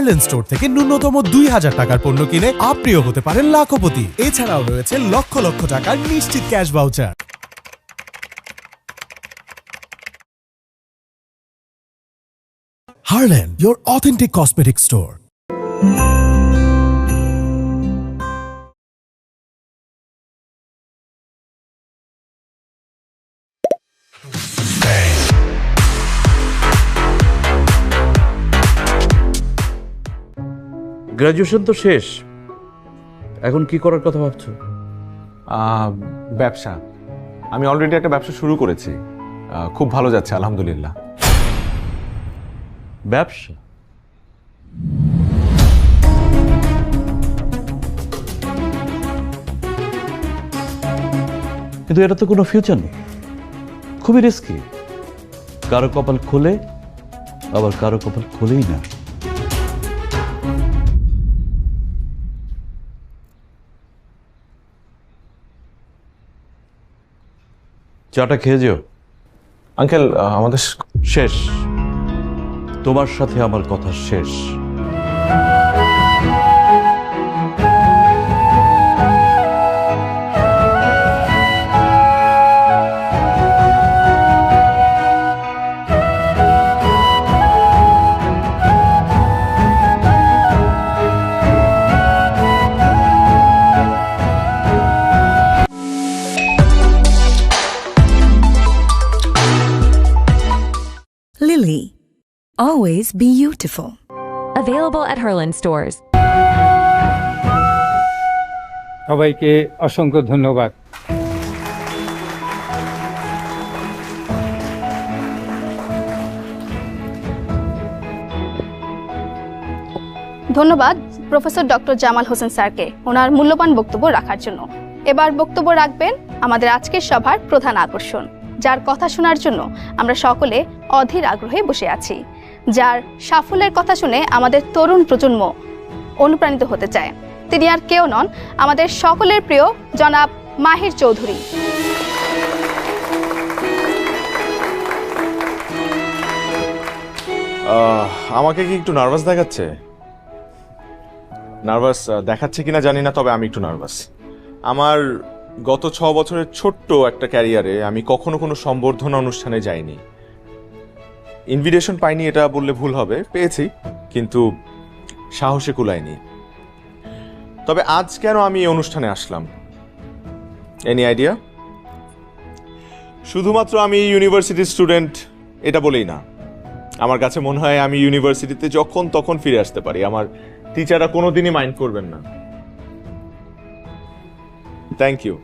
Herlan store থেকে ন্যূনতম 2000 টাকার পণ্য কিনে আপনিও হতে পারেন লাখপতি। এছাড়াও রয়েছে লক্ষ লক্ষ টাকার নিশ্চিত cash voucher. Harlan, your authentic cosmetic store. Graduation তো শেষ, এখন কি করার কথা ভাবছো? ব্যবসা। আমি অলরেডি একটা ব্যবসা শুরু করেছি, খুব ভালো যাচ্ছে আলহামদুলিল্লাহ। ব্যবসা? কিন্তু এটা তো কোনো ফিউচার নেই, খুবই রিস্কি। কারো কপাল খোলে, আবার কারো কপাল খোলেই না। চাটা খেয়ে যেও। আঙ্কেল, আমাদের শেষ, তোমার সাথে আমার কথা শেষ। Lily, always beautiful. Available at Harlan stores. সবাইকে অসংখ্য ধন্যবাদ। ধন্যবাদ প্রফেসর ডক্টর জামাল হোসেন স্যারকে ওনার মূল্যবান বক্তব্য রাখার জন্য। এবার বক্তব্য রাখবেন আমাদের আজকের সভার প্রধান আকর্ষণ, যার কথা শোনার জন্য আমরা সকলে অধীর আগ্রহে বসে আছি, যার সাফল্যের কথা শুনে আমাদের তরুণ প্রজন্ম অনুপ্রাণিত হতে চায়। তিনি আর কেউ নন, আমাদের সকলের প্রিয় জনাব মাহির চৌধুরী। আমাকে কি একটু নার্ভাস দেখাচ্ছে? নার্ভাস দেখাচ্ছে কিনা জানি না, তবে আমি একটু নার্ভাস। আমার গত 6 বছরের ছোট্ট একটা ক্যারিয়ারে আমি কখনো কোনো সম্বর্ধনা অনুষ্ঠানে যাইনি। ইনভিটেশন পাইনি এটা বললে ভুল হবে, পেয়েছি কিন্তু সাহসে কুলাইনি। তবে আজ কেন আমি এই অনুষ্ঠানে আসলাম, এনি আইডিয়া? শুধুমাত্র আমি ইউনিভার্সিটির স্টুডেন্ট এটা বলেই না, আমার কাছে মনে হয় আমি ইউনিভার্সিটিতে যখন তখন ফিরে আসতে পারি, আমার টিচাররা কোনোদিনই মাইন্ড করবেন না। Thank you.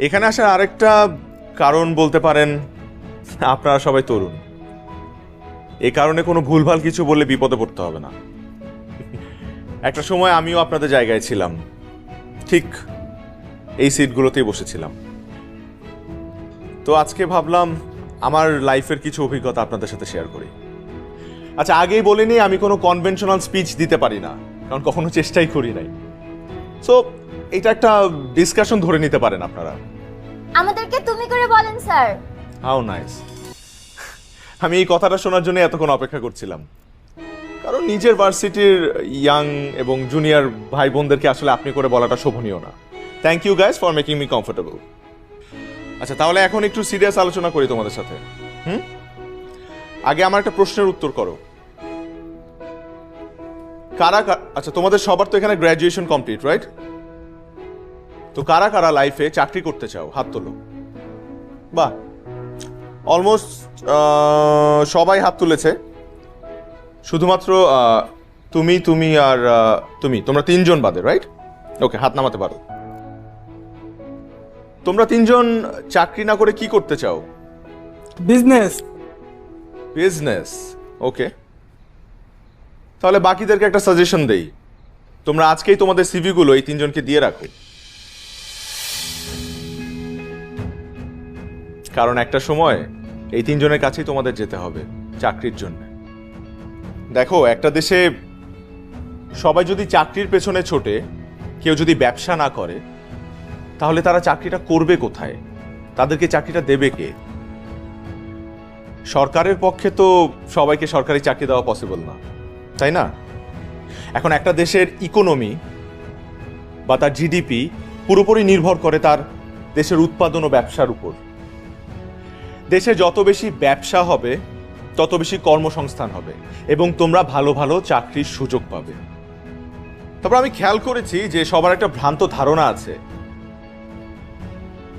এখানে আসার আরেকটা কারণ বলতে পারেন, আপনারা সবাই তরুণ, এই কারণে কোনো ভুলভাল কিছু বললে বিপদে পড়তে হবে না। একটা সময় আমিও আপনাদের জায়গায় ছিলাম, ঠিক এই সিটগুলোতেই বসেছিলাম। তো আজকে ভাবলাম আমার লাইফের কিছু অভিজ্ঞতা আপনাদের সাথে শেয়ার করি। আচ্ছা, আগেই বলিনি আমি কোনো কনভেনশনাল স্পিচ দিতে পারি না, কারণ কখনো চেষ্টাই করি নাই। সো এটা একটা ডিসকাশন ধরে নিতে পারেন আপনারা। আমাদেরকে তুমি করে বলেন স্যার। How nice. আমি এই কথাটা শোনার জন্য এতক্ষণ অপেক্ষা করছিলাম, কারণ নিজের ভার্সিটির ইয়াং এবং জুনিয়র ভাই বোনদেরকে আসলে আপনি করে বলাটা শোভনীয় না। Thank you guys for making me comfortable. আচ্ছা, তাহলে এখন একটু সিরিয়াস আলোচনা করি তোমাদের সাথে। আগে আমার একটা প্রশ্নের উত্তর করো। আচ্ছা, তোমাদের সবার তো এখানে গ্র্যাজুয়েশন কমপ্লিট, রাইট? তো কারা কারা লাইফে চাকরি করতে চাও, হাত তোলো। বাহ, অলমোস্ট সবাই হাত তুলেছে। শুধুমাত্র তুমি আর তোমরা 3 জন বাদে, রাইট? ওকে, হাত নামাতে পারো। তোমরা 3 জন চাকরি না করে কি করতে চাও? বিজনেস। বিজনেস, ওকে। তাহলে বাকিদেরকে একটা সাজেশন দেই, তোমরা আজকেই তোমাদের সিভি গুলো এই 3 জনকে দিয়ে রাখো, কারণ একটা সময় এই 3 জনের কাছেই তোমাদের যেতে হবে চাকরির জন্য। দেখো, একটা দেশে সবাই যদি চাকরির পেছনে ছোটে, কেউ যদি ব্যবসা না করে, তাহলে তারা চাকরিটা করবে কোথায়? তাদেরকে চাকরিটা দেবে কে? সরকারের পক্ষে তো সবাইকে সরকারি চাকরি দেওয়া পসিবল না, তাই না? এখন একটা দেশের ইকোনমি বা তার জিডিপি পুরোপুরি নির্ভর করে তার দেশের উৎপাদন ও ব্যবসার উপর। দেশে যত বেশি ব্যবসা হবে তত বেশি কর্মসংস্থান হবে এবং তোমরা ভালো ভালো চাকরির সুযোগ পাবে। তারপর আমি খেয়াল করেছি যে সবার একটা ভ্রান্ত ধারণা আছে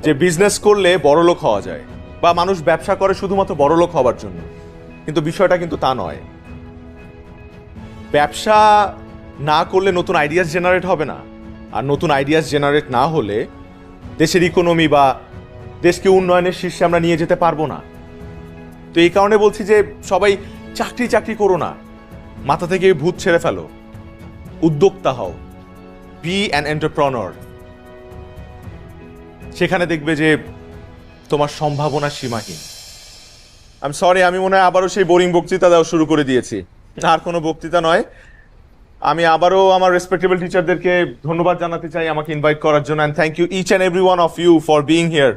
যে বিজনেস করলে বড়লোক হওয়া যায় বা মানুষ ব্যবসা করে শুধুমাত্র বড়লোক হওয়ার জন্য, কিন্তু বিষয়টা কিন্তু তা নয়। ব্যবসা না করলে নতুন আইডিয়াস জেনারেট হবে না, আর নতুন আইডিয়াস জেনারেট না হলে দেশের ইকোনমি বা দেশকে উন্নয়নের শীর্ষে আমরা নিয়ে যেতে পারবো না। তো এই কারণে বলছি যে সবাই চাকরি চাকরি করো না, মাথা থেকে ভূত ছেড়ে ফেলো, উদ্যোক্তা হও, বি অ্যান এন্টারপ্রেনার। সেখানে দেখবে যে তোমার সম্ভাবনা সীমাহীন। আমি সরি, আমি মনে হয় আবারও সেই বোরিং বক্তৃতা দেওয়া শুরু করে দিয়েছি। আর কোনো বক্তৃতা নয়, আমি আবারও আমার রেসপেক্টেবল টিচারদেরকে ধন্যবাদ জানাতে চাই আমাকে ইনভাইট করার জন্য, and thank you each and every one of you for being here.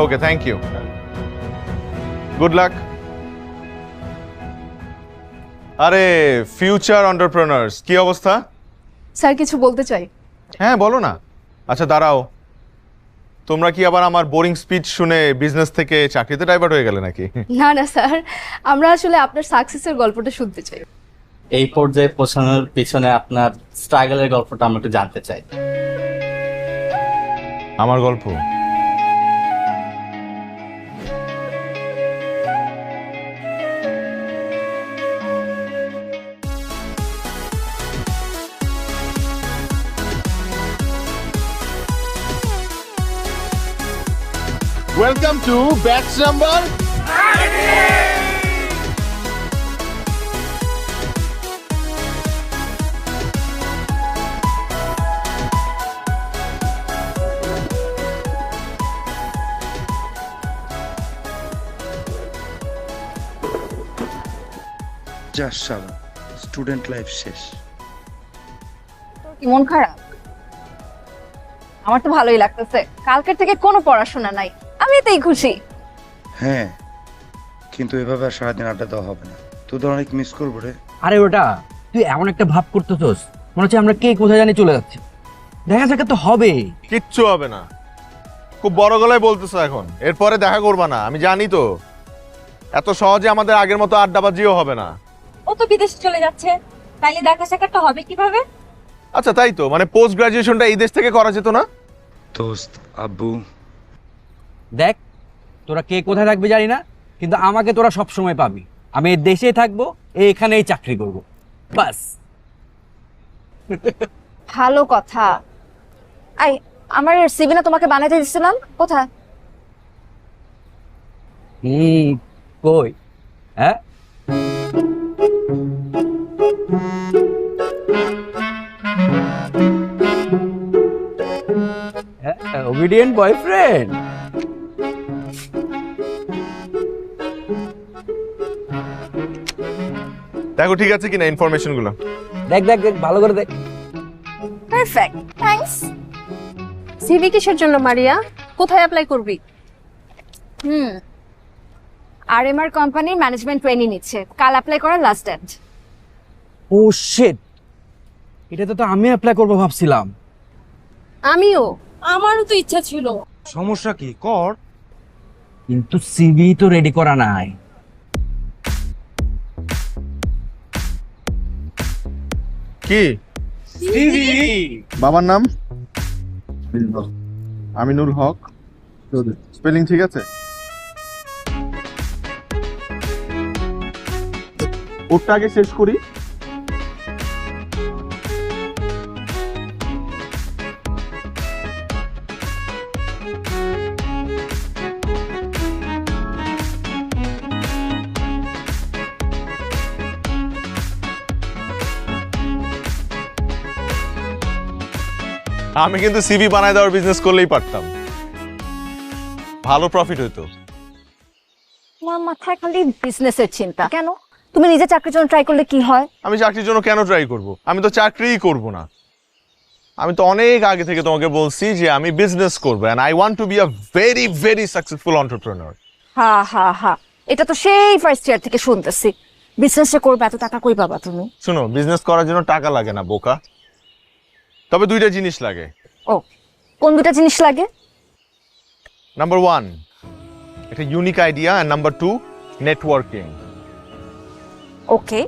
Okay, thank you, good luck. আরে ফিউচার এন্টারপ্রেনার্স, কি অবস্থা? স্যার কিছু বলতে চাই। হ্যাঁ বলো না। আচ্ছা দাঁড়াও, তোমরা কি আবার আমার বোরিং স্পিচ শুনে বিজনেস থেকে চাকরিতে ডাইভার্ট হয়ে গেলে নাকি? না না স্যার, আমরা আসলে আপনার সাকসেসের গল্পটা শুনতে চাই। এই পর্যায়ে পৌঁছানোর পিছনে আপনার স্ট্রাগলের গল্পটা আমরা একটু জানতে চাই। আমার গল্প? Welcome to batch number 30. যা শালা, স্টুডেন্ট লাইফ শেষ। তোর কি মন খারাপ? আমার তো ভালোই লাগতেছে, কালকের থেকে কোনো পড়াশোনা নাই, আমি এতেই খুশি। হ্যাঁ, কিন্তু এভাবে আর সারাদিন আড্ডা দেওয়া হবে না, তোদের অনেক মিস করবো রে। আরে ওটা তুই এমন একটা ভাব করতেছস, মনে হচ্ছে আমরা কে কোথায় জানি চলে যাচ্ছি। দেখা যাক তো হবে। কিচ্ছু হবে না, খুব বড় গলায় বলতেছো এখন। এরপরে দেখা করবা না, আমি জানি তো। এত সহজে আমাদের আগের মতো আড্ডাবাজিও হবে না। ও তো বিদেশে চলে যাচ্ছে, তাইলে দেখা সাক্ষাৎটা হবে কিভাবে? আচ্ছা তাই তো, মানে পোস্ট গ্রাজুয়েশনটা এই দেশ থেকে করা যেত না? দোস্ত, আব্বু, দেখ তোরা কে কোথায় থাকবে জানি না, কিন্তু আমাকে তোরা সব সময় পাবি। আমি এই দেশেই থাকবো, এইখানেই চাকরি করব, বাস। ভালো কথা। আই, আমার সিভি না তোমাকে বানাইতে দিছিলাম, কোথায়? কই? হ্যাঁ, obedient boyfriend. দেখো ঠিক আছে কিনা ইনফরমেশন গুলো। দেখ দেখ দেখ, ভালো করে দেখ। Perfect, thanks. সিভি কিসের জন্য মারিয়া? কোথায় অ্যাপ্লাই করবি? আরএমআর কোম্পানির ম্যানেজমেন্ট ট্রেনিং নিচ্ছে, কাল অ্যাপ্লাই করার লাস্ট ডেট। ও শিট, এটা তো আমি অ্যাপ্লাই করব ভাবছিলাম। আমিও, আমারও তো ইচ্ছা ছিল। সমস্যা কি? কর। কিন্তু সিভি তো রেডি করা নাই। কি সিভি? বাবার নাম? আমিনুল হক। স্পেলিং ঠিক আছে? ওটা আগে শেষ করি। আমি কিন্তু সিভি বানায় দেওয়ার বিজনেস করলেই পারতাম, ভালো প্রফিট হইতো। তোমার মাথায় খালি বিজনেসের চিন্তা কেন? তুমি নিজে চাকরির জন্য ট্রাই করলে কি হয়? আমি চাকরির জন্য কেন ট্রাই করব? আমি তো চাকরিই করব না। আমি তো অনেক আগে থেকে তোমাকে বলছি যে আমি বিজনেস করবো and I want to be a very very successful entrepreneur. হা হা হা, এটা তো সেই ফার্স্ট ইয়ার থেকে শুনতেছি। বিজনেসে করবে, এত টাকা কই পাবা তুমি? শোনো, বিজনেস করার জন্য টাকা লাগে না বোকা, তবে দুইটা জিনিস লাগে। ও, কোন দুটা জিনিস লাগে? নাম্বার 1 একটা unique idea, and number 2 networking. Okay,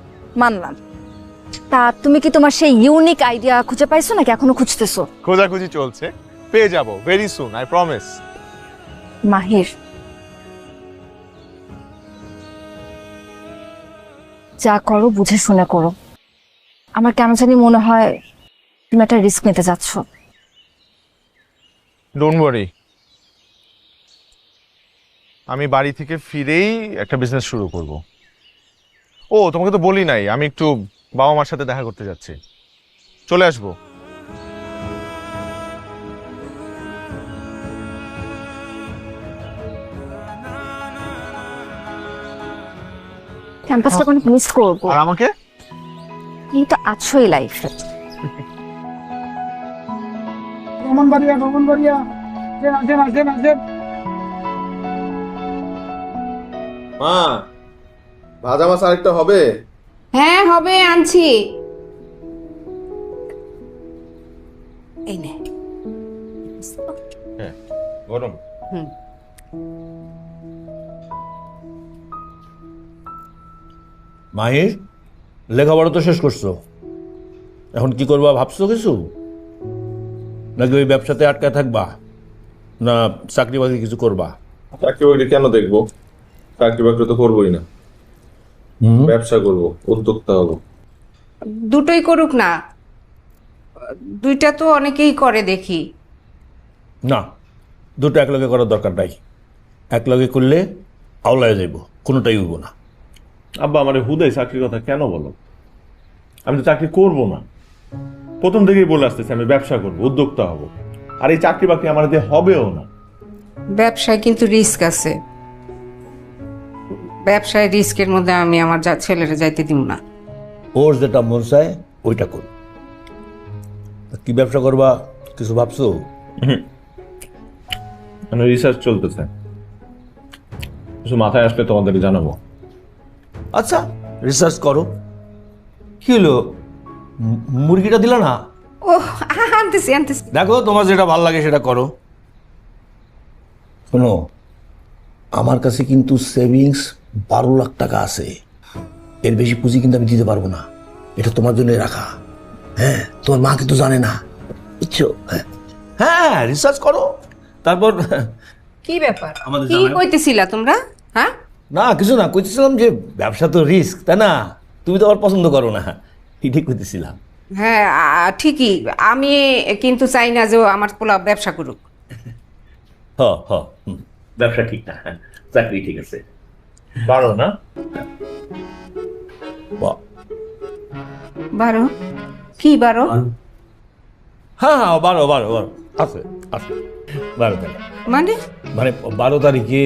মানলাম। তা তুমি কি তোমার সেই ইউনিক আইডিয়া খুঁজে পাইছো নাকি এখনো খুঁজতেছো? খোঁজাখুঁজি চলছে, পেয়ে যাবো ভেরি সুন, আই প্রমিস। মাহির, যা করো বুঝে শুনে করো। আমার কেন জানি মনে হয় তুমি একটা রিস্ক নিতে যাচ্ছ। ডোন্ট ওয়ারি, আমি বাড়ি থেকে ফিরেই একটা বিজনেস শুরু করব। ও, তোমাকে তো বলি নাই, আমি একটু বাবা মার সাথে দেখা করতে যাচ্ছি, চলে আসবো। ক্যাম্পাসটা অনেক মিস করবো। আর আমাকে? এই তো আছোই লাইফে। মা, ভাজা মাছ আরেকটা হবে? হ্যাঁ হবে, আনছি। এই নে। হ্যাঁ, গরম। মাহির, লেখাপড়া তো শেষ করছো, এখন কি করবা ভাবছো কিছু? নাকি ওই ব্যবসাতে আটকা থাকবা, না চাকরি বাকরি কিছু করবা? চাকরি বাকরি কেন দেখবো? চাকরি বাকরি তো করবোই না, ব্যবসা করবো, উদ্যোক্তা হবো। দুটোই করুক না, দুইটা তো অনেকেই করে দেখি। না, দুটো একলগে করার দরকার নাই। একলগে করলে আওলায় যাইব, কোনোটাই হইব না। আব্বা আমার হুদাই চাকরির কথা কেন বলো? আমি তো চাকরি করব না, প্রথম থেকেই বলে আসতেছি আমি ব্যবসা করব, উদ্যোক্তা হব। আর এই চাকরি বাকরি আমার দিয়ে হবেও না। ব্যবসায় কিন্তু রিস্ক আছে, ব্যবসায় রিস্কের মধ্যে আমি আমার ছেলেরা যাইতে দিব না। ওর যেটা মন চায় ওইটা কর। কি ব্যবসা করবা কিছু ভাবছো? মানে রিসার্চ চলতেছে, কিছু মাথায় আসলে তোমাদেরকে জানাবো। আচ্ছা, রিসার্চ করো। কি হলো, মুরগিটা দিলা না? ও আনতেছি আনতেছি। দেখো তোমার যেটা ভালো লাগে সেটা করো। শোনো, আমার কাছে কিন্তু সেভিংস 12 লাখ টাকা আছে, এর বেশি পুঁজি কিন্তু আমি দিতে পারবো না। এটা তোমার জন্য রাখা। হ্যাঁ, তোমার মা কিন্তু জানে না, বুঝছো? হ্যাঁ, রিসার্চ করো। তারপর কি ব্যাপার, কি কইতেছিলা তোমরা? হ্যাঁ না, কিছু না, কইতেছিলাম যে ব্যবসা তো রিস্ক, তাই না? তুমি তো আবার পছন্দ করো না, ঠিক কইতেছিলাম। হ্যাঁ ঠিকই, আমি কিন্তু চাই না যে আমার পোলা ব্যবসা করুক। ব্যবসা ঠিক না, চাকরি ঠিক আছে। বারো না? 12? কি 12? হ্যাঁ 12 আছে আছে 12 তারিখ। মানে 12 তারিখে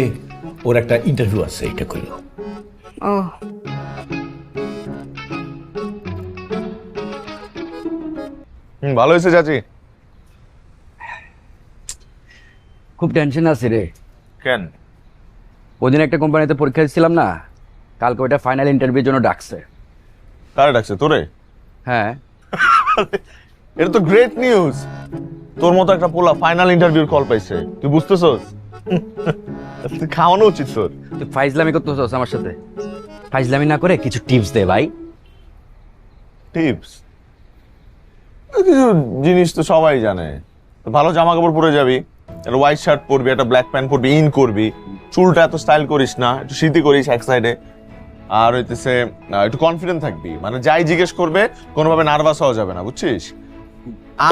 ওর একটা ইন্টারভিউ আছে, এটা কইলো। ও ভালো হয়েছে চাচি। খুব টেনশন আছে রে। কেন? ওই দিন একটা কোম্পানিতে পরীক্ষা দিচ্ছিলাম না, কালকে ওইটা ফাইনাল ইন্টারভিউর জন্য ডাকছে। কারে ডাকছে? তোরে? হ্যাঁ। এটা তো গ্রেট নিউজ। তোর মতো একটা পোলা ফাইনাল ইন্টারভিউর কল পাইছে, তুই বুঝতেছস? খাওয়ানো উচিত তোর। তুই ফাইজলামি করতেছস আমার সাথে? ফাইজলামি না করে কিছু টিপস দে ভাই। টিপস? কিছু জিনিস তো সবাই জানে। ভালো জামা কাপড় পরে যাবি, একটা হোয়াইট শার্ট পরবি, একটা ব্ল্যাক প্যান্ট পরবি, ইন করবি, চুলটা এত স্টাইল করিস না, একটু সিঁথি করিস এক সাইডে, আর হইতেছে একটু কনফিডেন্ট থাকবি, মানে যাই জিজ্ঞেস করবে কোনোভাবে নার্ভাস হওয়া যাবে না, বুঝছিস?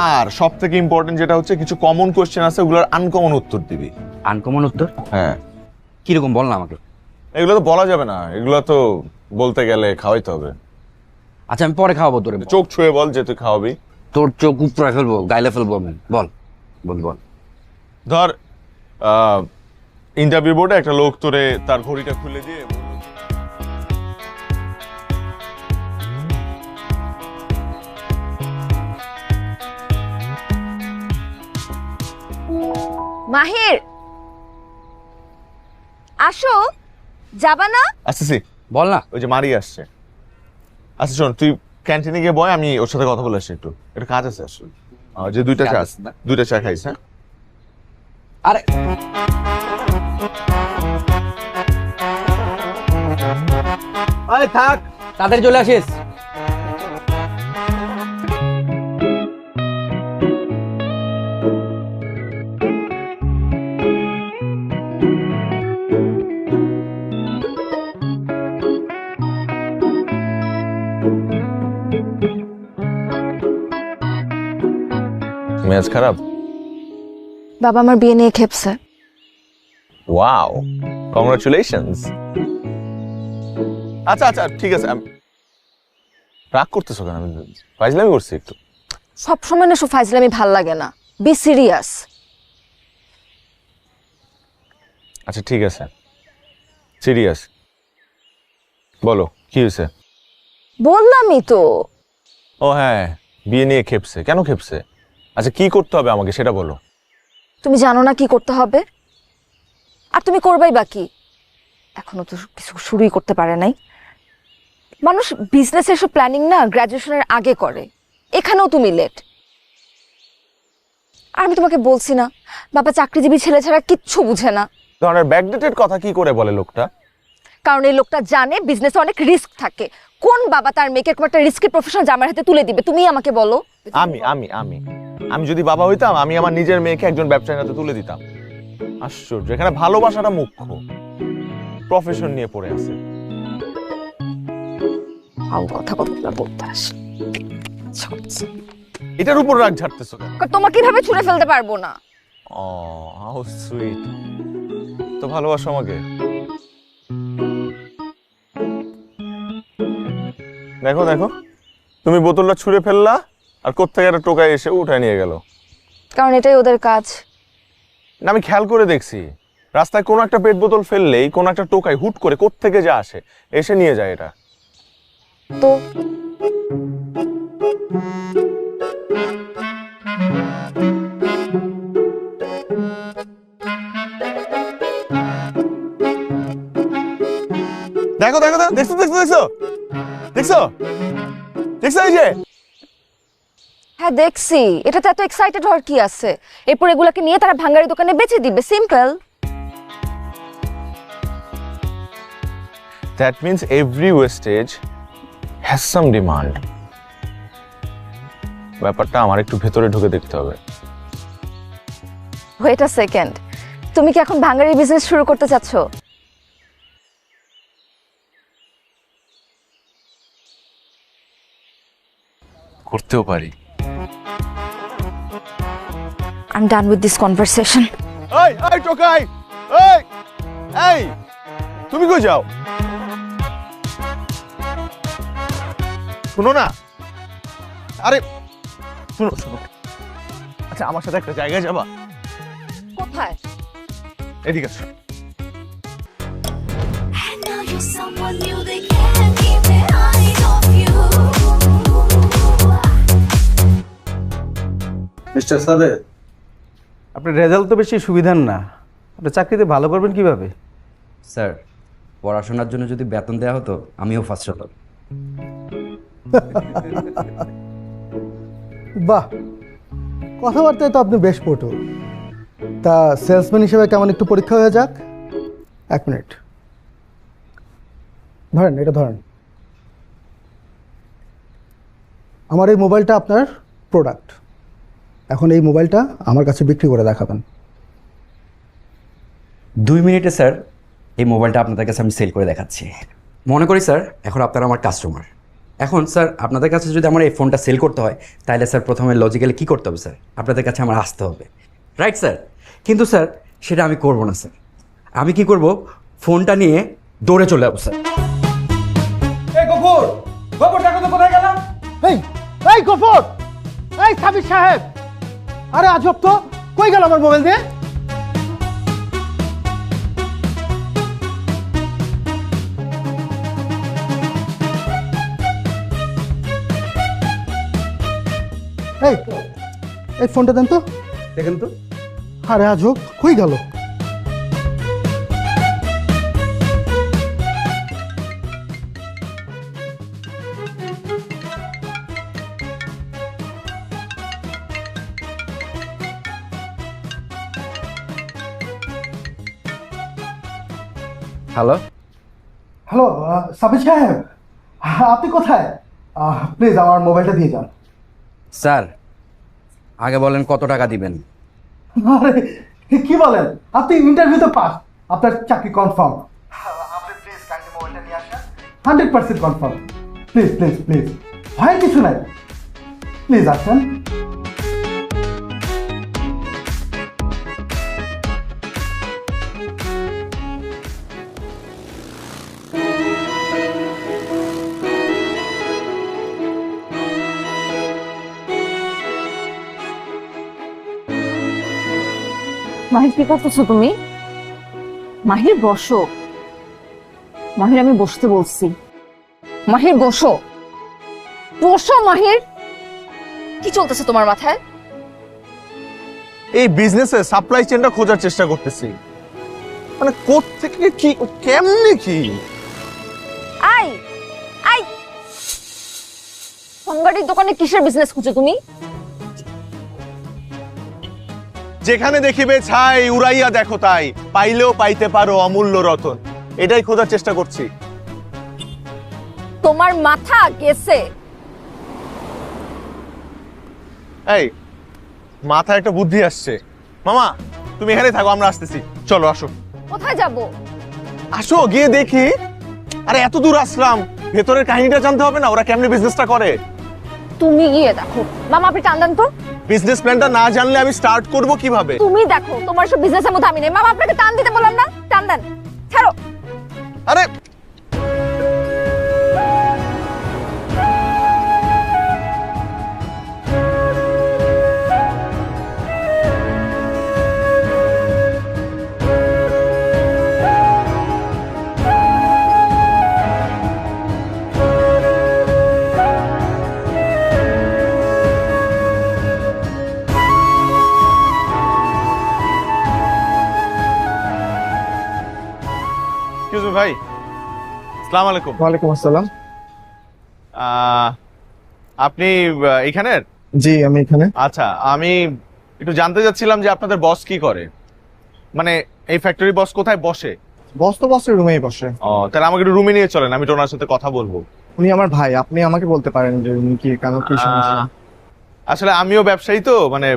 আর সব থেকে ইম্পর্টেন্ট যেটা হচ্ছে, কিছু কমন কোশ্চেন আছে, ওগুলোর আনকমন উত্তর দিবি। আনকমন উত্তর? হ্যাঁ। কিরকম বল না আমাকে। এগুলো তো বলা যাবে না, এগুলো তো বলতে গেলে খাওয়াইতে হবে। আচ্ছা আমি পরে খাওয়াবো তোরে। চোখ ছুঁয়ে বল যে তুই খাওয়াবি। তোর চোখ উপরে ফেলবো, গাইলে ফেলবো আমি। বল বল বল। ধর ইন্টারভিউ বোর্ডে একটা লোক তোরে তার ঘড়িটা খুলে দিয়ে মাহির, আসো। যাবা না? আসতেছি। বল না। ওই যে মারি আসছে। আচ্ছা শোন, তুই ক্যান্টিনে গিয়ে বয়, আমি ওর সাথে কথা বলে আসি একটু। একটা কাজ আছে আসলে। যে দুইটা চা খাইস। হ্যাঁ আরে আরে থাক, তাড়াতাড়ি চলে আসিস। মেজাজ খারাপ? বাবা আমার বিয়ে নিয়ে খেপছে। Wow, congratulations. আচ্ছা আচ্ছা ঠিক আছে। রাগ করতেছো কেন? আমি ফাইজলামি করছি একটু। সবসময় না সব ফাইজলামি ভাল লাগে না, বি সিরিয়াস। আচ্ছা ঠিক আছে, সিরিয়াস। বলো কি হয়েছে? বললামই তো। ও হ্যাঁ, বিয়ে নিয়ে খেপছে। কেন খেপছে? আচ্ছা কি করতে হবে আমাকে সেটা বলো। তুমি জানো না কি করতে হবে? আর তুমি করবাই বাকি, এখনো তো কিছু শুরুই করতে পারে নাই। মানুষ বিজনেসের সব প্ল্যানিং না গ্র্যাজুয়েশনের আগে করে, এখানেও তুমি লেট। আর আমি তোমাকে বলছি না, বাবা চাকরিজীবী ছেলে ছাড়া কিচ্ছু বুঝে না। ধরনের ব্যাকডেটেড কথা কি করে বলে লোকটা? কারণ এই লোকটা জানে বিজনেসে অনেক রিস্ক থাকে। কোন বাবা তার মেয়েকে এরকম একটা রিস্কি প্রফেশন জামার হাতে তুলে দিবে? তুমি আমাকে বলো। আমি আমি আমি আমি যদি বাবা হইতাম, আমি আমার নিজের মেয়েকে একজন ব্যবসায়ীর হাতে তুলে দিতাম। আশ্চর্য, এখানে ভালোবাসাটা মুখ্য, প্রফেশন নিয়ে পড়ে আছে। কথা বলতে আসে, এটার উপর রাগ ঝাড়তেছো কেন? তোমাকে কিভাবে ছুঁড়ে ফেলতে পারবো না? ও হাউ সুইট। তো ভালোবাসো আমাকে? দেখো দেখো, তুমি বোতলটা ছুঁড়ে ফেললা, আর কোত্থেকে একটা টোকাই এসে উঠায় নিয়ে গেল। কারণ এটাই ওদের কাজ। না, আমি খেয়াল করে দেখছি, রাস্তায় কোনো একটা পেট বোতল ফেললেই কোনো একটা টোকাই হুট করে কোত্থেকে যা আসে এসে নিয়ে যায় এটা। তো দেখো দেখো দেখছো দেখছো দেখছো দেখছো দেখছো এই যে। হ্যাঁ দেখছি, এটাতে এত এক্সাইটেড হওয়ার কি আছে? এরপর এগুলাকে নিয়ে তারা ভাঙ্গারি দোকানে বেচে দিবে, simple. That means every wastage has some demand. ব্যাপারটা আমার একটু ভেতরে ঢুকে দেখতে হবে। ওয়েট আ সেকেন্ড, তুমি কি এখন ভাঙ্গারি বিজনেস শুরু করতে চাচ্ছ? করতেও পারি। I'm done with this conversation. এই এই টোকাই, এই এই তুমি কই যাও? শুনো না, আরে শুনো শুনো। আচ্ছা আমার সাথে একটা জায়গায় যাবা? কোথায়? এদিকে আসো। মিস্টার সাদেক, আপনার রেজাল্ট তো বেশি সুবিধার না, আপনি চাকরিতে ভালো করবেন কিভাবে? স্যার, পড়াশোনার জন্য যদি বেতন দেওয়া হতো আমিও ফার্স্ট হতাম। বাহ, কথাবার্তায় তো আপনি বেশ পটু। তা সেলসম্যান হিসেবে কেমন একটু পরীক্ষা হয়ে যাক। 1 মিনিট ধরেন, এটা ধরেন। আমার এই মোবাইলটা আপনার প্রোডাক্ট। এখন এই মোবাইলটা আমার কাছে বিক্রি করে দেখাবেন। 2 মিনিটে স্যার এই মোবাইলটা আপনাদের কাছে আমি সেল করে দেখাচ্ছি। মনে করি স্যার এখন আপনারা আমার কাস্টমার। এখন স্যার আপনাদের কাছে যদি আমার এই ফোনটা সেল করতে হয় তাহলে স্যার প্রথমে লজিক্যালি কী করতে হবে স্যার? আপনাদের কাছে আমার আসতে হবে, রাইট স্যার? কিন্তু স্যার সেটা আমি করব না স্যার। আমি কি করব, ফোনটা নিয়ে দৌড়ে চলে যাবো স্যার। এই গফুর, গফুর দেখো তো কোথায় গেলাম? এই গফুর, এই সাবির সাহেব, আরে আজব তো, কই গেল আমার মোবাইল দিয়ে? এই ফোনটা দেন তো। দেখেন তো। আরে আজব, কই গেল? হ্যালো হ্যালো সাবির সাহেব, আপনি কোথায়? প্লিজ আমার মোবাইলটা দিয়ে যান। স্যার আগে বলেন কত টাকা দিবেন? আরে কি বলেন, আপনি ইন্টারভিউতে পাস, আপনার চাকরি কনফার্ম। আপনি প্লিজ কাইন্ডলি মোবাইলটা নিয়ে আসেন, 100% কনফার্ম। প্লিজ প্লিজ প্লিজ, ভয়ের কিছু নাই, প্লিজ আসেন। মাহির কি করতেছো তুমি? মাহির বসো। মাহির আমি বসতে বলছি। মাহির বসো, বসো মাহির। কি চলতেছে তোমার মাথায়? এই বিজনেসে সাপ্লাই চেনটা খোঁজার চেষ্টা করতেছি, মানে কোত্থেকে কি কেমনে কি। আই আই সংগাড়ির দোকানে কিসের বিজনেস খুঁজো তুমি? যেখানে দেখিবে ছাই উড়াইয়া দেখো তাই, পাইলেও পাইতে পারো অমূল্য রতন, এটাই খোঁজার চেষ্টা করছি। তোমার মাথা গেছে? এই মাথায় একটা বুদ্ধি আসছে। মামা তুমি এখানে থাকো, আমরা আসতেছি, চলো আসো। কোথায় যাব? আসো গিয়ে দেখি। আরে এত দূর আসলাম, ভেতরের কাহিনীটা জানতে হবে না, ওরা কেমনে বিজনেসটা করে। তুমি গিয়ে দেখো। মামা আপনি টান দেন তো। বিজনেস প্ল্যানটা না জানলে আমি স্টার্ট করব কিভাবে? তুমি দেখো, তোমার সব বিজনেসের মধ্যে আমি নেই। মামা আপনাকে টান দিতে বললাম না, টান দেন। ছাড়ো। আরে ভাই, আসসালামু আলাইকুম। ওয়ালাইকুম আসসালাম। আপনি এখানের? জি আমি এখানে। আচ্ছা, আমি একটু জানতে চাচ্ছিলাম যে আপনাদের বস কি করে, মানে এই ফ্যাক্টরি বস কোথায় বসে? বস তো বসের রুমেই বসে। ও তাহলে আমাকে একটু রুমে নিয়ে চলেন, আমি তো ওনার সাথে কথা বলবো। উনি আমার ভাই, আপনি আমাকে বলতে পারেন যে উনি কি কেন কি সমস্যা। আসলে আমিও ব্যবসায়ী তো, মানে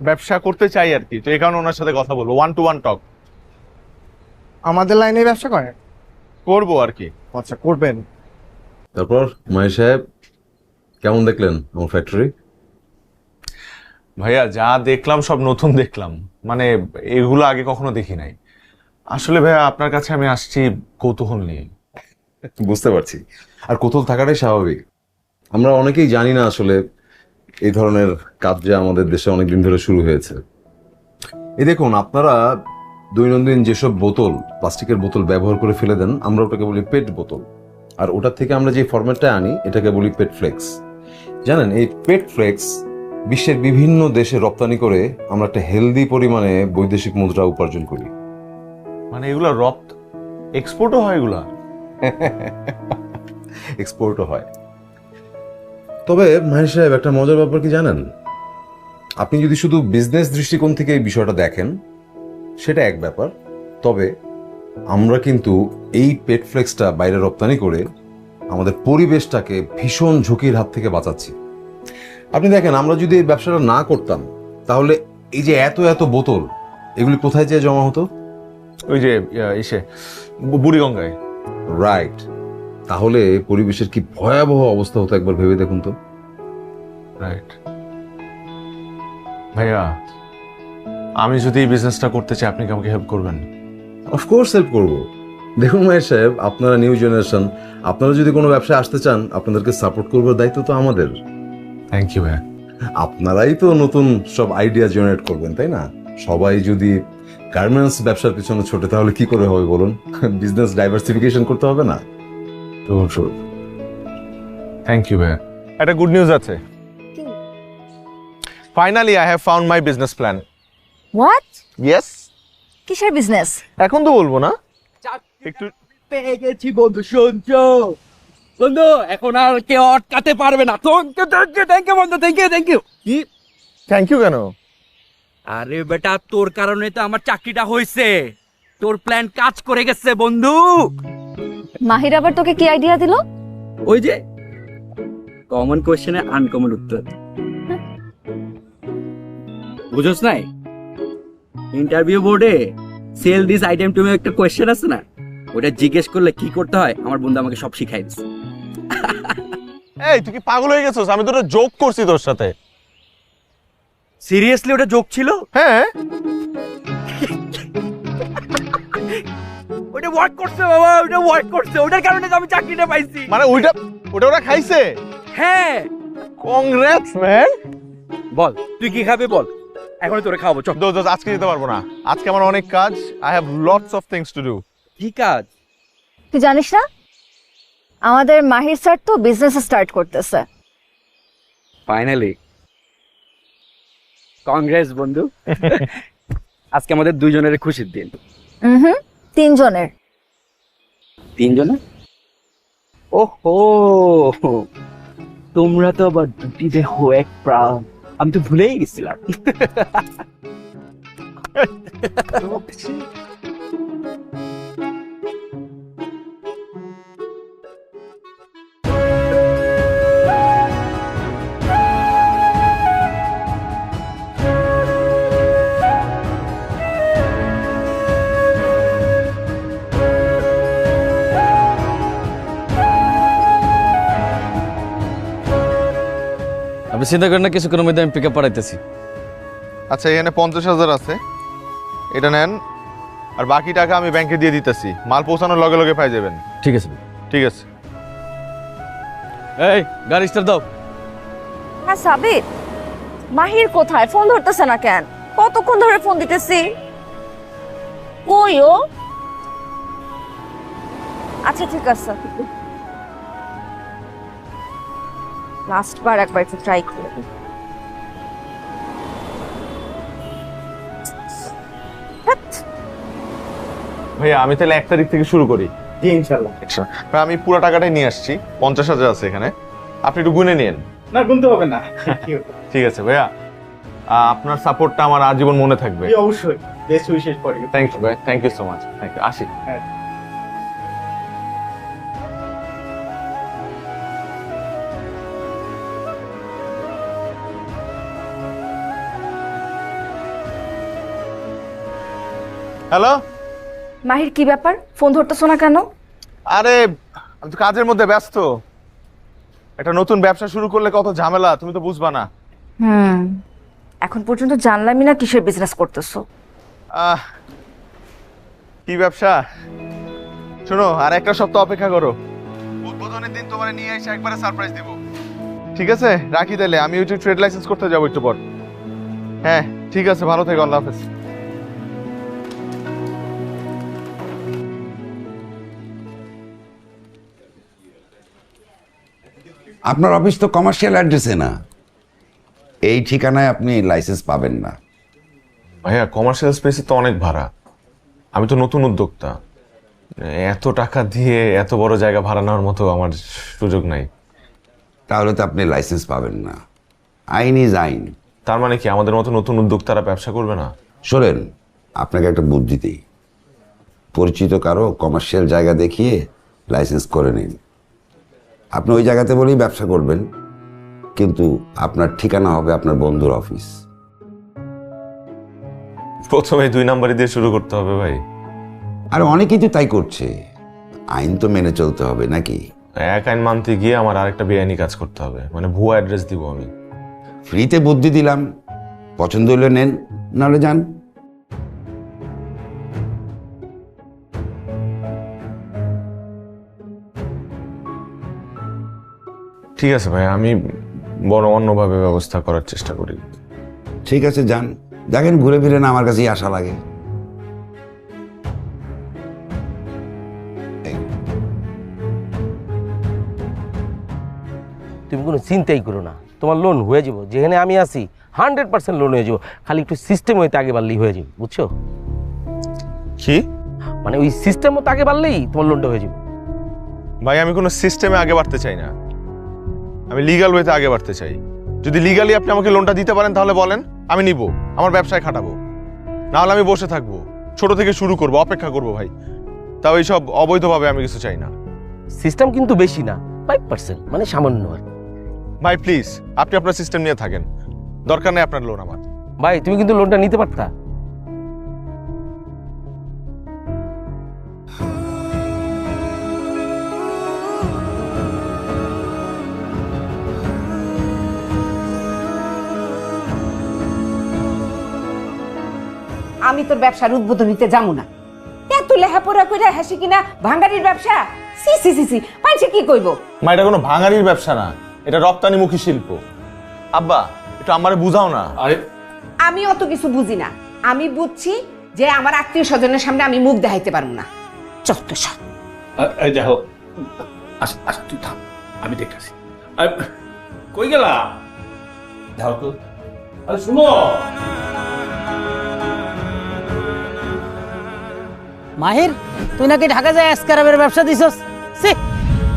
ব্যবসা করতে চাই আর কি, তো এই কারণে ওনার সাথে কথা বলবো, 1 to 1 টক। আমাদের লাইনে ব্যবসা করেন? করবো আর কি। আচ্ছা করবেন। তারপর মাহির সাহেব কেমন দেখলেন আমার ফ্যাক্টরি? ভাইয়া যা দেখলাম সব নতুন দেখলাম, মানে এগুলো আগে কখনো দেখি নাই। আসলে ভাইয়া আপনার কাছে আমি আসছি কৌতূহল নিয়ে। বুঝতে পারছি, আর কৌতূহল থাকাটাই স্বাভাবিক। আমরা অনেকেই জানি না আসলে এই ধরনের কাজ যে আমাদের দেশে অনেকদিন ধরে শুরু হয়েছে। এই দেখুন, আপনারা দৈনন্দিন যেসব বোতল, প্লাস্টিকের বোতল ব্যবহার করে ফেলে দেন, আমরা ওটাকে বলি পেট বোতল, আর ওটার থেকে আমরা যে ফরম্যাটটা আনি এটাকে বলি পেট ফ্লেক্স। জানেন, এই পেট ফ্লেক্স বিশ্বের বিভিন্ন দেশে রপ্তানি করে আমরা একটা হেলদি পরিমাণে বৈদেশিক মুদ্রা উপার্জন করি। মানে এগুলো এক্সপোর্টও হয়? এগুলা এক্সপোর্টও হয়। তবে মাহির সাহেব একটা মজার ব্যাপার কি জানেন? আপনি যদি শুধু বিজনেস দৃষ্টিকোণ থেকে এই বিষয়টা দেখেন সেটা এক ব্যাপার, তবে আমরা কিন্তু এই পেট ফ্লেক্সটা বাইরে রপ্তানি করে আমাদের পরিবেশটাকে ভীষণ ঝুঁকির হাত থেকে বাঁচাচ্ছি। আপনি দেখেন, আমরা যদি এই ব্যবসাটা না করতাম তাহলে এই যে এত এত বোতল এগুলি কোথায় যেয়ে জমা হতো? ওই যে বুড়িগঙ্গায়। রাইট। তাহলে পরিবেশের কি ভয়াবহ অবস্থা হতো একবার ভেবে দেখুন তো। রাইট। ভাইয়া আমি যদি এই বিজনেসটা করতে চাই, আপনি কি আমাকে হেল্প করবেন? অফকোর্স হেল্প করবো। দেখুন মাহির সাহেব, আপনারা নিউ জেনারেশন, আপনারা যদি কোনো ব্যবসায় আসতে চান আপনাদেরকে সাপোর্ট করবার দায়িত্ব তো আমাদের। থ্যাংক ইউ ভাইয়া। আপনারাই তো নতুন সব আইডিয়া জেনারেট করবেন, তাই না? সবাই যদি গার্মেন্টস ব্যবসার পিছনে ছোটে তাহলে কি করে হবে বলুন? বিজনেস ডাইভার্সিফিকেশন করতে হবে না? থ্যাংক ইউ ভাইয়া। একটা গুড নিউজ আছে। Finally I have found my business plan. What? Yes. কিসের বিজনেস? এখন তো বলবো না, একটু পেয়ে গেছি বন্ধু। শুনছো বন্ধু, এখন আর কেউ আটকাতে পারবে না। থ্যাংক ইউ বন্ধু, থ্যাংক ইউ। কি থ্যাংক ইউ কেন? আরে বেটা, তোর কারণে তো আমার চাকরিটা হয়েছে। তোর প্ল্যান কাজ করে গেছে বন্ধু। মাহির আবার তোকে কি আইডিয়া দিল? ওই যে কমন কোশ্চেনে আনকমন উত্তর। বুঝোস নাই? ইন্টারভিউ বোর্ডে sell this item to me একটা কোশ্চেন আছে না, ওটা জিজ্ঞেস করলে কি করতে হয় আমার বন্ধু আমাকে সব শিখাই দিছে। এই তুই কি পাগল হয়ে গেছিস? আমি তো একটা জোক করছি তোর সাথে। সিরিয়াসলি ওটা জোক ছিল? হ্যাঁ। ওটা ওয়ার্ক করছে বাবা, ওটা ওয়ার্ক করছে। ওটার কারণে তো আমি চাকরিটা পাইছি। মানে ওটা ওরা খাইছে? হ্যাঁ। Congrats man. বল তুই কি খাবে বল, এখন তোরে খাওয়াবো। চল। দোস্ত আজকে যেতে পারবো না, আজকে আমার অনেক কাজ। I have lots of things to do. কি কাজ? তুই জানিস না আমাদের মাহির স্যার তো বিজনেস স্টার্ট করতেছে। ফাইনালি কংগ্রেস বন্ধু। আজকে আমাদের দুইজনের খুশির দিন। তিনজনের। তিনজনের? ওহো, তোমরা তো আবার দুটি দেহ এক প্রাণ। আমি তো ভুলেই গেছিলাম। আপনি চিন্তা করেন না, কিছুক্ষণের মধ্যে আমি পিক আপ পাঠাইতেছি। আচ্ছা, এখানে 50,000 আছে, এটা নেন। আর বাকি টাকা আমি ব্যাংকে দিয়ে দিতেছি, মাল পৌঁছানোর লগে লগে পাই যাবেন। ঠিক আছে। ঠিক আছে। এই গাড়ি স্টার্ট দাও। হ্যাঁ সাবিত, মাহির কোথায়? ফোন ধরতেছে না কেন? কতক্ষণ ধরে ফোন দিতেছি। কই ও? আচ্ছা ঠিক আছে, লাস্ট বার একবার একটু ট্রাই করে। ভাইয়া আমি তাহলে 1 তারিখ থেকে শুরু করি। জি ইনশাআল্লাহ। ভাই আমি পুরো টাকাটাই নিয়ে আসছি, 50,000 আছে এখানে, আপনি একটু গুনে নিন। না গুনতে হবে না। ঠিক আছে ভাইয়া, আপনার সাপোর্টটা আমার আজীবন মনে থাকবে। অবশ্যই, best wishes for you. Thank you ভাই, thank you so much. Thank you. আসি। হ্যালো মাহির, কি ব্যাপার? ফোন ধরতেছো না কেন? আরে আমি তো কাজের মধ্যে ব্যস্ত। একটা নতুন ব্যবসা শুরু করলে কত ঝামেলা, তুমি তো বুঝবা না। এখন পর্যন্ত জানলামই না কিসের বিজনেস করতেছো। কি ব্যবসা? শোনো, আর একটা সপ্তাহ অপেক্ষা করো, উদ্বোধনের দিন তোমার নিয়ে এসে একবারে সারপ্রাইজ দিব। ঠিক আছে, রাখি তাহলে। আমি ওই ট্রেড লাইসেন্স করতে যাবো একটু পর। হ্যাঁ ঠিক আছে, ভালো থেকো, আল্লাহ হাফেজ। আপনার অফিস তো কমার্শিয়াল অ্যাড্রেসে না, এই ঠিকানায় আপনি লাইসেন্স পাবেন না। ভাইয়া কমার্শিয়াল স্পেসে তো অনেক ভাড়া, আমি তো নতুন উদ্যোক্তা, এত টাকা দিয়ে এত বড় জায়গা ভাড়া নেওয়ার মতো আমার সুযোগ নাই। তাহলে তো আপনি লাইসেন্স পাবেন না, আইন ইজ আইন। তার মানে কি আমাদের মতো নতুন উদ্যোক্তারা ব্যবসা করবে না? শোনেন, আপনাকে একটা বুদ্ধি দিই, পরিচিত কারো কমার্শিয়াল জায়গা দেখিয়ে লাইসেন্স করে নিন। আপনি ওই জায়গাতে বলেই ব্যবসা করবেন, কিন্তু আপনার ঠিকানা হবে আপনার বন্ধুর অফিস। প্রথমে 2 নাম্বারই দিয়ে শুরু করতে হবে ভাই? আর অনেকেই তো তাই করছে, আইন তো মেনে চলতে হবে নাকি? এক আইন মানতে গিয়ে আমার আরেকটা বেআইনি কাজ করতে হবে, মানে ভুয়া অ্যাড্রেস দিব আমি। ফ্রিতে বুদ্ধি দিলাম, পছন্দ হলে নেন, নাহলে যান। ঠিক আছে ভাই, আমি বড় অন্যভাবে ব্যবস্থা করার চেষ্টা করি। ঠিক আছে যান, দেখেন ঘুরে ফিরে না আমার কাছেই আশা লাগে। তুমি কোনো চিন্তাই করো না, তোমার লোন হয়ে যাব। যেখানে আমি আছি 100% লোন হয়ে যাবো, খালি একটু সিস্টেম হইতে আগে বাড়লেই হয়ে যাবে, বুঝছো? কি মানে ওই সিস্টেম মতো আগে বাড়লেই তোমার লোনটা হয়ে যাবে। ভাই আমি কোনো সিস্টেমে আগে বাড়তে চাই না, আমি লিগ্যাল ওয়েতে আগে বাড়তে চাই। যদি লিগ্যালি আপনি আমাকে লোনটা দিতে পারেন তাহলে বলেন, আমি নিব, আমার ব্যবসায় খাটাবো। না হলে আমি বসে থাকবো, ছোট থেকে শুরু করব, অপেক্ষা করব ভাই। তাও এইসব অবৈধভাবে আমি কিছু চাই না। সিস্টেম কিন্তু বেশি না, 5%, মানে সামান্য আর। ভাই প্লিজ আপনি আপনার সিস্টেম নিয়ে থাকেন, দরকার নেই আপনার লোন আমার। ভাই তুমি কিন্তু লোনটা নিতে পারতা। আমি তোর ব্যবসার উদ্বোধনীতে যাবো না। এত লেহাপড়া করে হাসি কিনা ভাঙ্গারির ব্যবসা, সি সি সি সি, পাইছে কি কইব? মা এটা কোনো ভাঙারির ব্যবসা না, এটা রপ্তানিমুখী শিল্প। আব্বা একটু আমারে বুঝাও না। আরে আমি অত কিছু বুঝি না, আমি বুঝছি যে আমার আত্মীয় স্বজনের সামনে আমি মুখ দেখাইতে পারবো না। চত্ব সব দেখো, তুই থাম, আমি দেখতেছি। কই গেলা? যাও তো। আরে শুনো, মাহির, তুই নাকি ঢাকা যায় স্ক্রাবের ব্যবসা দিছস?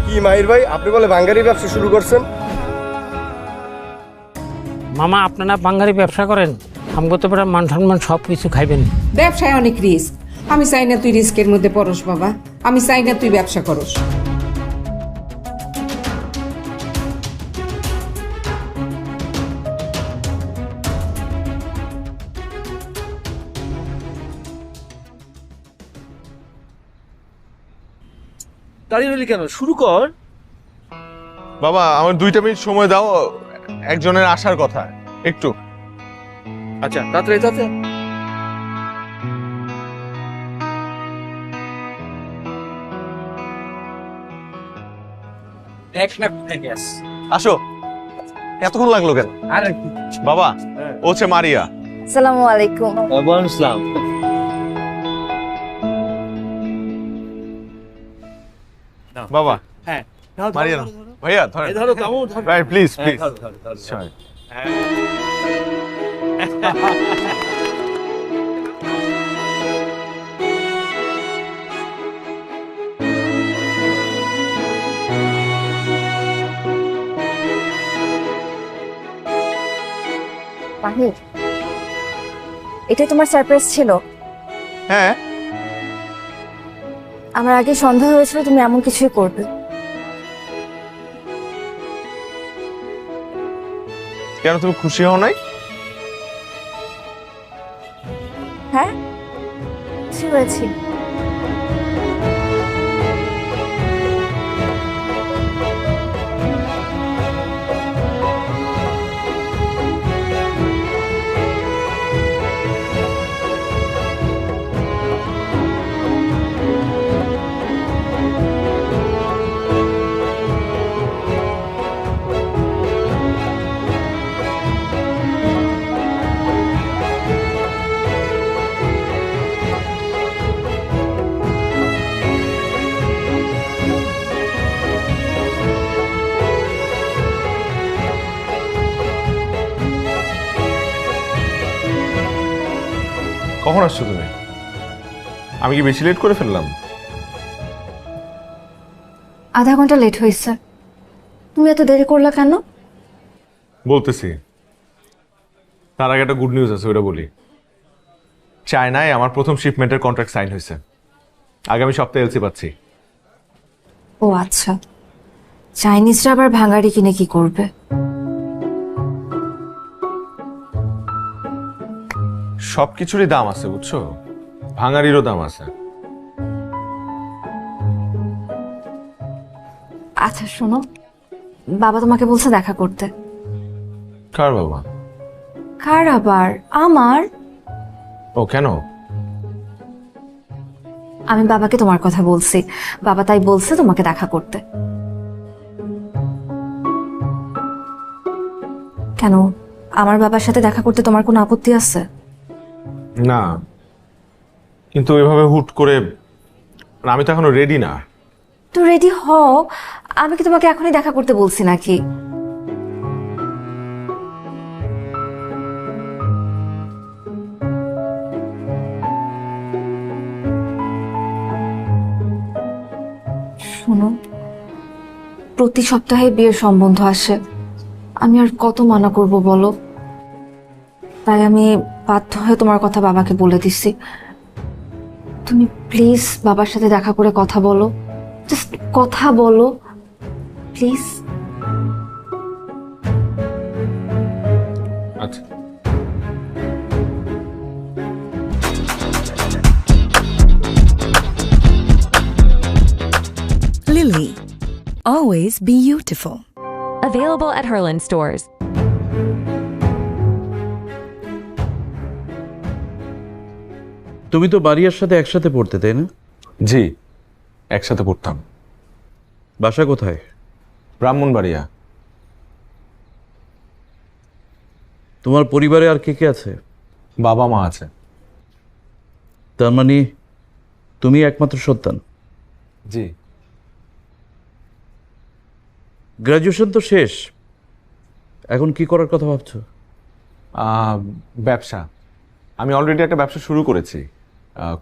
কি মাহির ভাই, আপনি বলে বাঙ্গারির ব্যবসা শুরু করছেন? মামা, আপনারা বাঙ্গারি ব্যবসা করেন, আমগো তো পুরো মান সম্মান সব কিছু খাইবেন। ব্যবসায় অনেক রিস্ক, আমি চাই না তুই রিস্কের মধ্যে পড়স বাবা, আমি চাই না তুই ব্যবসা করস। দাঁড়িয়ে রইলি কেন? শুরু কর। বাবা আমার 2 মিনিট সময় দাও, একজনের আসার কথা একটু। আচ্ছা তাড়াতাড়ি তাড়াতাড়ি। দেখ না কোথায় গেছ। আসো, এতক্ষণ লাগলো কেন? আরে বাবা ও হচ্ছে মারিয়া। আসসালামু আলাইকুম। ওয়ালাইকুম আসসালাম। বাবা হ্যাঁ মারিয়া না। ভাইয়া ধরেন। ধরো কামু ধরো। ভাই প্লিজ হ্যাঁ, প্লিজ। ধরো, ধরো, ধরো। সরি। মাহির, এটাই তোমার সারপ্রাইজ ছিল? হ্যাঁ, আমার আগে সন্দেহ হয়েছিল তুমি এমন কিছুই করবে। কেন তুমি খুশি হও নাই? হ্যাঁ, খুশি হয়েছি। কখন আসছো তুমি? আমি কি বেশি লেট করে ফেললাম? আধা ঘন্টা লেট হয়েছে। তুমি এত দেরি করলা কেন? বলতেছি, তার আগে একটা গুড নিউজ আছে, ওটা বলি। চায়নায় আমার প্রথম শিপমেন্টের কন্ট্রাক্ট সাইন হয়েছে, আগামী সপ্তাহে এলসি পাচ্ছি। ও আচ্ছা, চাইনিজরা আবার ভাঙাড়ি কিনে কি করবে? সবকিছুরই দাম আছে বুঝছো, ভাঙারিরও দাম আছে। আচ্ছা শোনো, বাবা তোমাকে বলছে দেখা করতে। কার বাবা? কার আবার? আমার। ও কেন? আমি বাবাকে তোমার কথা বলছি, বাবা তাই বলছে তোমাকে দেখা করতে। কেন, আমার বাবার সাথে দেখা করতে তোমার কোনো আপত্তি আছে? না, কিন্তু এভাবে হুট করে, আমি তো এখনো রেডি না। তো রেডি হও, আমি কি তোমাকে এখনই দেখা করতে বলছি নাকি? শোনো, প্রতি সপ্তাহে বিয়ের সম্বন্ধ আসে, আমি আর কত মানা করব বলো। তাই আমি বাধ্য হয়ে তোমার কথা বাবাকে বলে দিছি। তুমি প্লিজ বাবার সাথে দেখা করে কথা বলো, জাস্ট কথা বলো প্লিজ। আচ্ছা, Lily, always beautiful. Available at Herland stores. তুমি তো বাড়িয়ার সাথে একসাথে পড়তে, তাই না? জি, একসাথে পড়তাম। বাসা কোথায়? ব্রাহ্মণবাড়িয়া। তোমার পরিবারে আর কে কে আছে? বাবা মা আছে। তার মানে তুমি একমাত্র সন্তান? জি। গ্র্যাজুয়েশন তো শেষ, এখন কি করার কথা ভাবছো? ব্যবসা। আমি অলরেডি একটা ব্যবসা শুরু করেছি,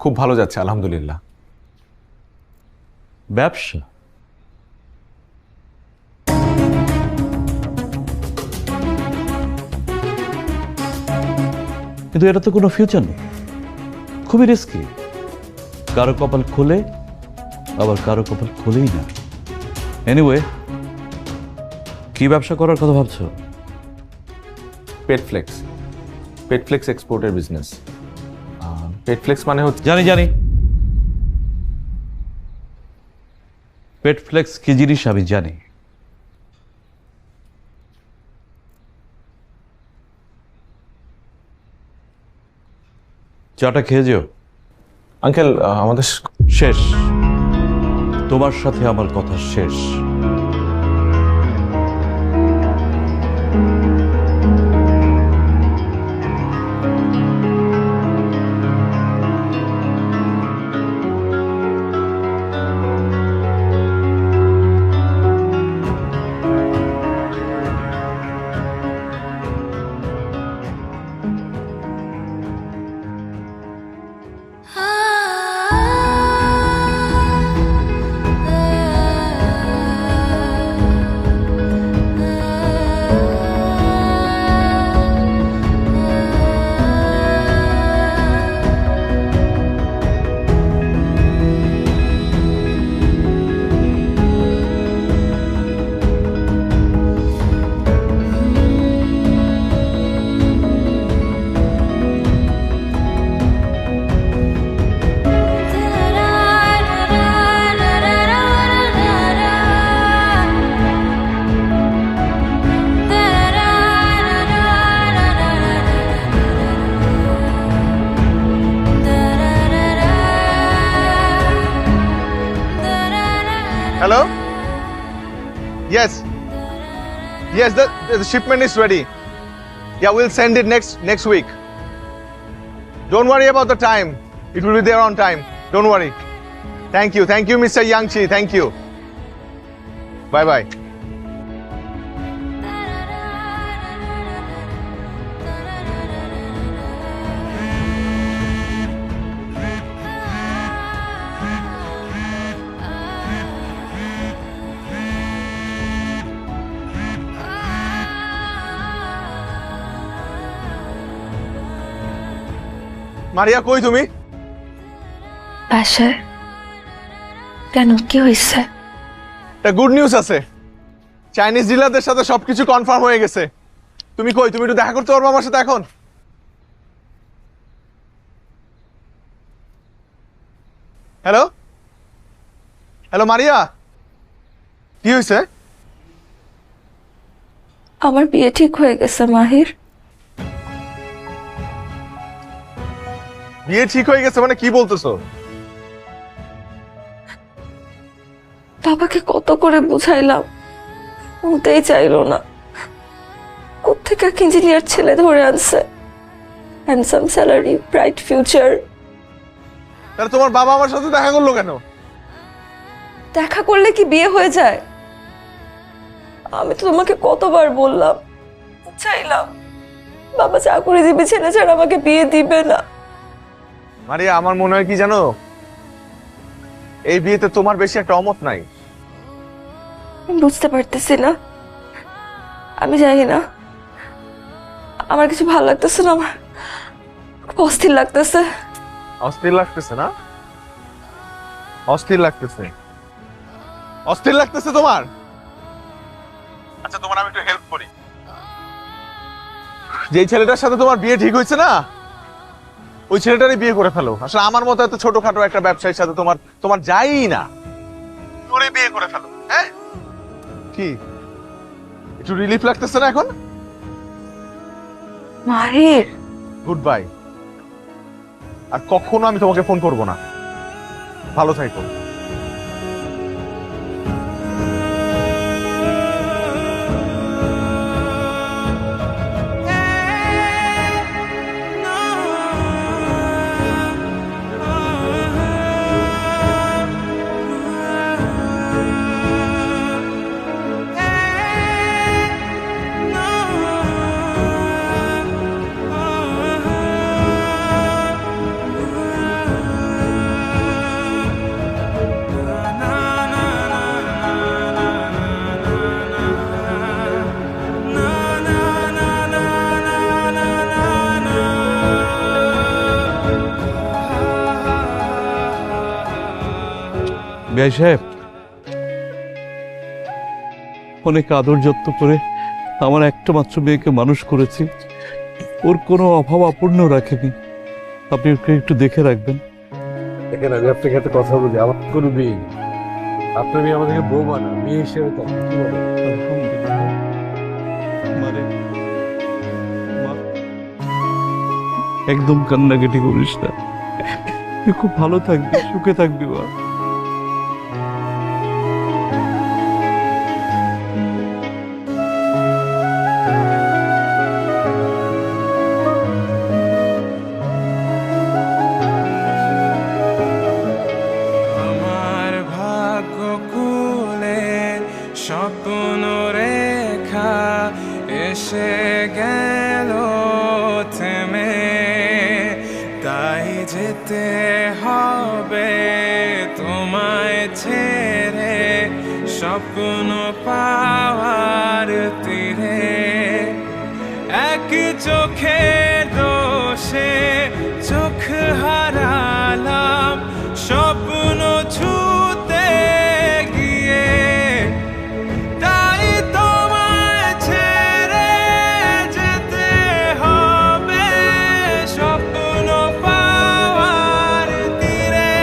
খুব ভালো যাচ্ছে আলহামদুলিল্লাহ। ব্যবসা? কিন্তু এটা তো কোনো ফিউচার নেই, খুবই রিস্কি। কারো কপাল খোলে, আবার কারো কপাল খোলেই না। এনিওয়ে, কি ব্যবসা করার কথা ভাবছো? পেটফ্লেক্স। পেটফ্লেক্স এক্সপোর্টের বিজনেস। পেটফ্লেক্স মানে হচ্ছে, জানি জানি, পেটফ্লেক্স কি জিনিস আমি জানি। চাটা খেয়ে যেও। আঙ্কেল, আমাদের শেষ, তোমার সাথে আমার কথা শেষ। Hello? Yes. Yes, the shipment is ready. Yeah, we'll send it next week. Don't worry about the time. It will be there on time. Don't worry. Thank you, Mr. Yangchi. Thank you. Bye bye. মারিয়া, কই তুমি? বাসায়। কেন, কি হয়েছে? একটা good news আছে। Chinese ডিলারদের সাথে সবকিছু কনফার্ম হয়ে গেছে। তুমি কই? তুমি একটু দেখা করতে পারবে আমার সাথে এখন? হ্যালো হ্যালো মারিয়া, কি হয়েছে? আমার বিয়ে ঠিক হয়ে গেছে মাহির। বিয়ে ঠিক হয়ে গেছে মানে কি বলতেছো? বাবাকে কত করে বুঝাইলাম, শুনতেই চাইলো না। কোত্থেকে এক ইঞ্জিনিয়ার ছেলে ধরে আনছে, হ্যান্ডসাম স্যালারি, ব্রাইট ফিউচার। তাহলে তোমার বাবা আমার সাথে দেখা করলো কেন? দেখা করলে কি বিয়ে হয়ে যায়? আমি তো তোমাকে কতবার বললাম, চাইলাম, বাবা চাকরিজীবী ছেলে ছাড়া আমাকে বিয়ে দিবে না। মারিয়া, আমার মনে হয় কি জানো, এই বিয়েতে তোমার বেশি একটা অমত নাই। আমি বুঝতে পারতেছি না, আমি জানি না, আমার কিছু ভালো লাগতেছে না, আমার খুব অস্থির লাগতেছে। অস্থির লাগতেছে না? অস্থির লাগতেছে, অস্থির লাগতেছে তোমার? আচ্ছা তোমার আমি একটু হেল্প করি। যেই ছেলেটার সাথে তোমার বিয়ে ঠিক হয়েছে না, ওই ছেলেটারই বিয়ে করে ফেলো। আসলে আমার মতো এত ছোটখাটো একটা ব্যবসায়ীর সাথে তোমার তোমার যাই না, ওরে বিয়ে করে ফেলো। হ্যাঁ কি একটু রিলিফ লাগতেছে না এখন? মাহির, গুড বাই। আর কখনো আমি তোমাকে ফোন করব না। ভালো থাকো। বিআই সাহেব, অনেক আদর যত্ন করে আমার একটা মাত্র মেয়েকে মানুষ করেছি, ওর কোনো অভাব অপূর্ণ রাখেনি। আপনি ওকে একটু দেখে রাখবেন। দেখেন আমি আপনাকে একটা কথা বলি, আমার কোনো বিয়ে নেই। আপনার মেয়ে আমাদেরকে বউ বানা, মেয়ে হিসেবে তো কি বলে? একদম কান্নাকাটি করিস না, তুই খুব ভালো থাকবি, সুখে থাকবি। বা স্বপ্ন রেখা এসে গেল থেমে, তাই যেতে হবে তোমায় ছেড়ে স্বপ্ন পাওয়ার তীরে। এক চোখে দোষে চোখ হারালাম স্বপ্ন ছুতে গিয়ে, তাই তোমায় ছেড়ে যেতে হবে স্বপ্ন পাওয়ার তীরে।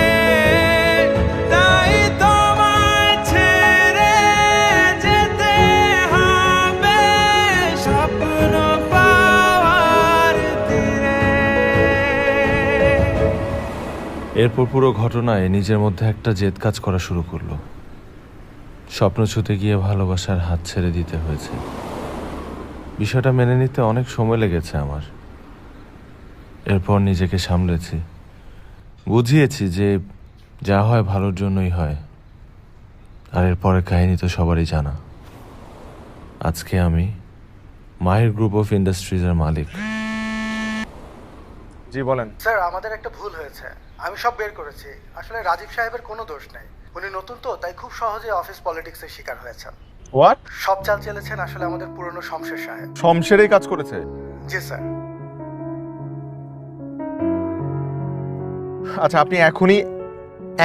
তাই তোমায় ছেড়ে যেতে হবে স্বপ্ন পাওয়ার তীরে। এরপর পুরো ঘটনায় নিজের মধ্যে একটা জেদ কাজ করা শুরু করলো। স্বপ্ন ছুঁতে গিয়ে ভালোবাসার হাত ছেড়ে দিতে হয়েছে। বিষয়টা মেনে নিতে অনেক সময় লেগেছে আমার। এরপর নিজেকে সামলেছি, বুঝিয়েছি যে যা হয় ভালোর জন্যই হয়। আর এরপরের কাহিনী তো সবারই জানা। আজকে আমি মাহির গ্রুপ অফ ইন্ডাস্ট্রিজের মালিক। জি বলেন। স্যার আমাদের একটা ভুল হয়েছে, আমি সব বের করেছি। আসলে রাজীব সাহেবের কোনো দোষ নেই, উনি নতুন তো, তাই খুব সহজে অফিস পলিটিক্সের শিকার হয়েছেন। হোয়াট? সব চাল চেলেছেন আসলে আমাদের পুরনো শমশের সাহেব। শমশেরই কাজ করেছে? জি স্যার। আচ্ছা আপনি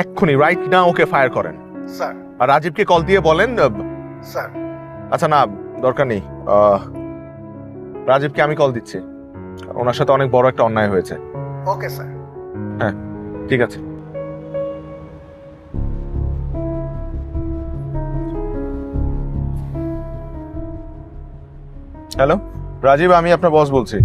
এক্ষুনি রাইট না ওকে ফায়ার করেন স্যার। আর রাজীবকে কল দিয়ে বলেন। স্যার। আচ্ছা না দরকার নেই, রাজীবকে আমি কল দিচ্ছি, ওনার সাথে অনেক বড় একটা অন্যায় হয়েছে। Okay sir. হ্যাঁ ঠিক আছে। হ্যালো রাজীব, আমি আপনার বস বলছি।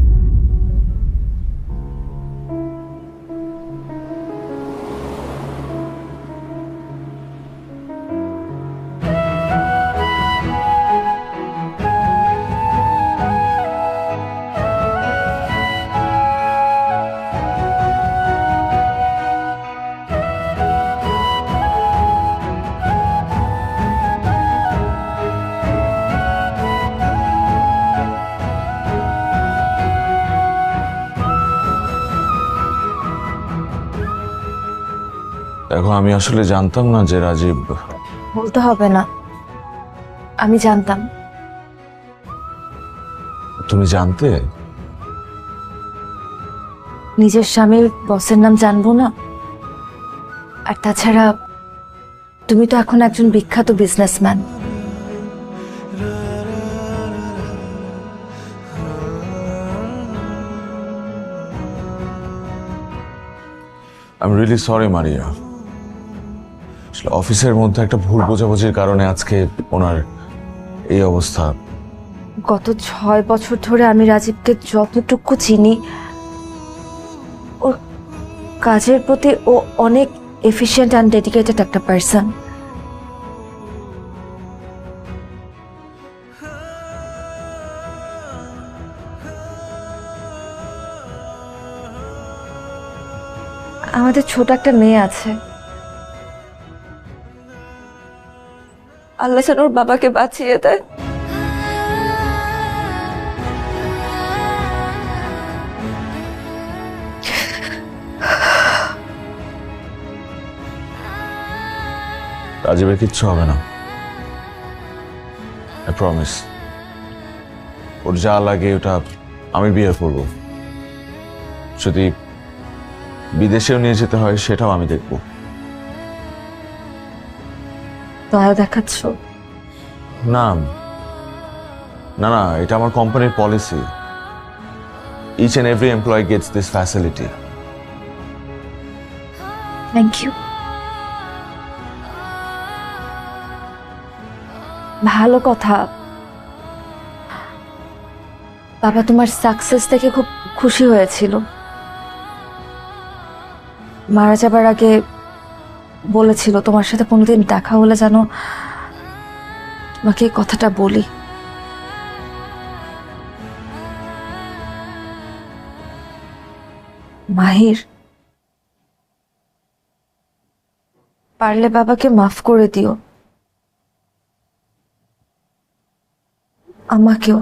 দেখো, আমি আসলে জানতাম না যে রাজীব। বলতে হবে না, আমি জানতাম। তুমি জানতে? নিজের স্বামীর বসের নাম জানবো না? আর তাছাড়া তুমি তো এখন একজন বিখ্যাত businessman. I am really sorry মারিয়া। আসলে অফিসের মধ্যে একটা ভুল বোঝাবুঝির কারণে আজকে ওনার এই অবস্থা। গত 6 বছর ধরে আমি রাজীবকে যতটুকু চিনি, ওর কাজের প্রতি ও অনেক এফিশিয়েন্ট অ্যান্ড ডেডিকেটেড একটা পার্সন। আমাদের ছোট একটা মেয়ে আছে। আল্লাহ যেন ওর বাবাকে বাঁচিয়ে দেয়। রাজীবের কিচ্ছু হবে না, আই প্রমিস। ওর যা লাগে ওটা আমি বিয়ে করব। যদি বিদেশেও নিয়ে যেতে হয় সেটাও আমি দেখব। দয়া দেখাচ্ছ? না না না, এটা আমার কোম্পানির policy. Each and every employee gets this facility. Thank you. ভালো কথা। বাবা তোমার সাকসেস দেখে খুব খুশি হয়েছিল। মারা যাবার আগে বলেছিল তোমার সাথে কোনোদিন দেখা হলে যেন তোমাকে এই কথাটা বলি। মাহির, পারলে বাবাকে মাফ করে দিও, আমাকেও।